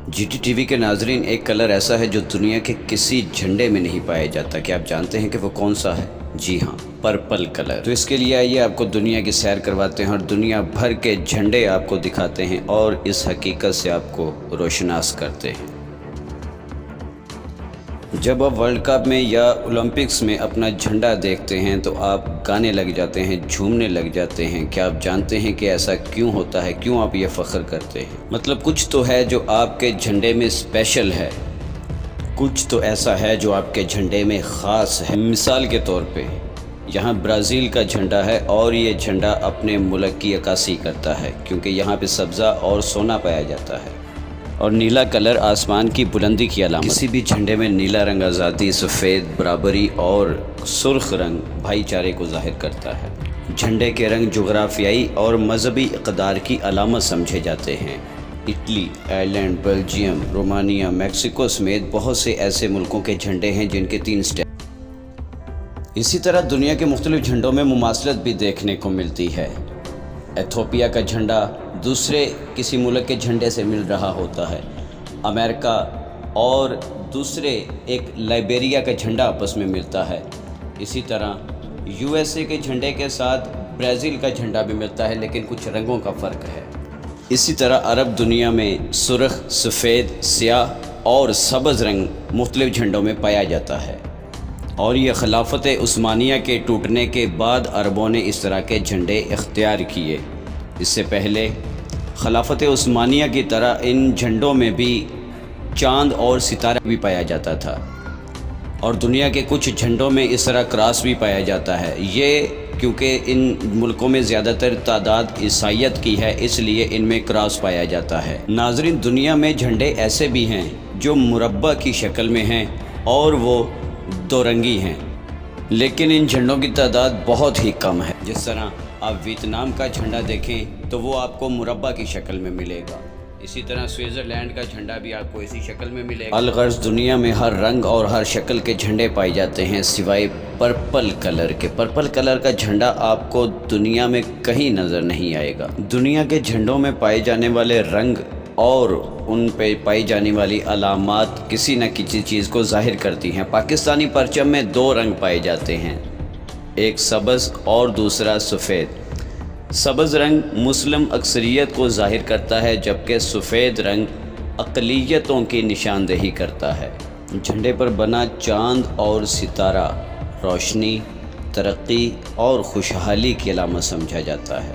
جی T T V کے ناظرین، ایک کلر ایسا ہے جو دنیا کے کسی جھنڈے میں نہیں پایا جاتا۔ کیا آپ جانتے ہیں کہ وہ کون سا ہے؟ جی ہاں، پرپل کلر۔ تو اس کے لیے آئیے آپ کو دنیا کی سیر کرواتے ہیں اور دنیا بھر کے جھنڈے آپ کو دکھاتے ہیں اور اس حقیقت سے آپ کو روشناس کرتے ہیں۔ جب آپ ورلڈ کپ میں یا اولمپکس میں اپنا جھنڈا دیکھتے ہیں تو آپ گانے لگ جاتے ہیں، جھومنے لگ جاتے ہیں۔ کیا آپ جانتے ہیں کہ ایسا کیوں ہوتا ہے؟ کیوں آپ یہ فخر کرتے ہیں؟ مطلب کچھ تو ہے جو آپ کے جھنڈے میں اسپیشل ہے، کچھ تو ایسا ہے جو آپ کے جھنڈے میں خاص ہے۔ مثال کے طور پہ یہاں برازیل کا جھنڈا ہے اور یہ جھنڈا اپنے ملک کی عکاسی کرتا ہے کیونکہ یہاں پہ سبزہ اور سونا پایا جاتا ہے، اور نیلا کلر آسمان کی بلندی کی علامت۔ کسی بھی جھنڈے میں نیلا رنگ آزادی، سفید برابری اور سرخ رنگ بھائی چارے کو ظاہر کرتا ہے۔ جھنڈے کے رنگ جغرافیائی اور مذہبی اقدار کی علامت سمجھے جاتے ہیں۔ Italy, Ireland, Belgium, Romania, Mexico سمیت بہت سے ایسے ملکوں کے جھنڈے ہیں جن کے 3 اسٹیپ۔ اسی طرح دنیا کے مختلف جھنڈوں میں مماثلت بھی دیکھنے کو ملتی ہے۔ ایتھوپیا کا جھنڈا دوسرے کسی ملک کے جھنڈے سے مل رہا ہوتا ہے۔ امریکہ اور دوسرے ایک لائبیریا کا جھنڈا آپس میں ملتا ہے۔ اسی طرح یو ایس اے کے جھنڈے کے ساتھ برازیل کا جھنڈا بھی ملتا ہے، لیکن کچھ رنگوں کا فرق ہے۔ اسی طرح عرب دنیا میں سرخ، سفید، سیاہ اور سبز رنگ مختلف جھنڈوں میں پایا جاتا ہے، اور یہ خلافت عثمانیہ کے ٹوٹنے کے بعد عربوں نے اس طرح کے جھنڈے اختیار کیے۔ اس سے پہلے خلافت عثمانیہ کی طرح ان جھنڈوں میں بھی چاند اور ستارہ بھی پایا جاتا تھا، اور دنیا کے کچھ جھنڈوں میں اس طرح کراس بھی پایا جاتا ہے۔ یہ کیونکہ ان ملکوں میں زیادہ تر تعداد عیسائیت کی ہے، اس لیے ان میں کراس پایا جاتا ہے۔ ناظرین، دنیا میں جھنڈے ایسے بھی ہیں جو مربع کی شکل میں ہیں اور وہ 2 رنگی ہیں، لیکن ان جھنڈوں کی تعداد بہت ہی کم ہے۔ جس طرح آپ ویتنام کا جھنڈا دیکھیں تو وہ آپ کو مربع کی شکل میں ملے گا، اسی طرح سوئٹزرلینڈ کا جھنڈا بھی آپ کو اسی شکل میں ملے گا۔ الغرض دنیا میں ہر رنگ اور ہر شکل کے جھنڈے پائے جاتے ہیں سوائے پرپل کلر کے۔ پرپل کلر کا جھنڈا آپ کو دنیا میں کہیں نظر نہیں آئے گا۔ دنیا کے جھنڈوں میں پائے جانے والے رنگ اور ان پہ پائی جانے والی علامات کسی نہ کسی چیز کو ظاہر کرتی ہیں۔ پاکستانی پرچم میں 2 رنگ پائے جاتے ہیں، ایک سبز اور دوسرا سفید۔ سبز رنگ مسلم اکثریت کو ظاہر کرتا ہے، جبکہ سفید رنگ اقلیتوں کی نشاندہی کرتا ہے۔ جھنڈے پر بنا چاند اور ستارہ روشنی، ترقی اور خوشحالی کی علامت سمجھا جاتا ہے۔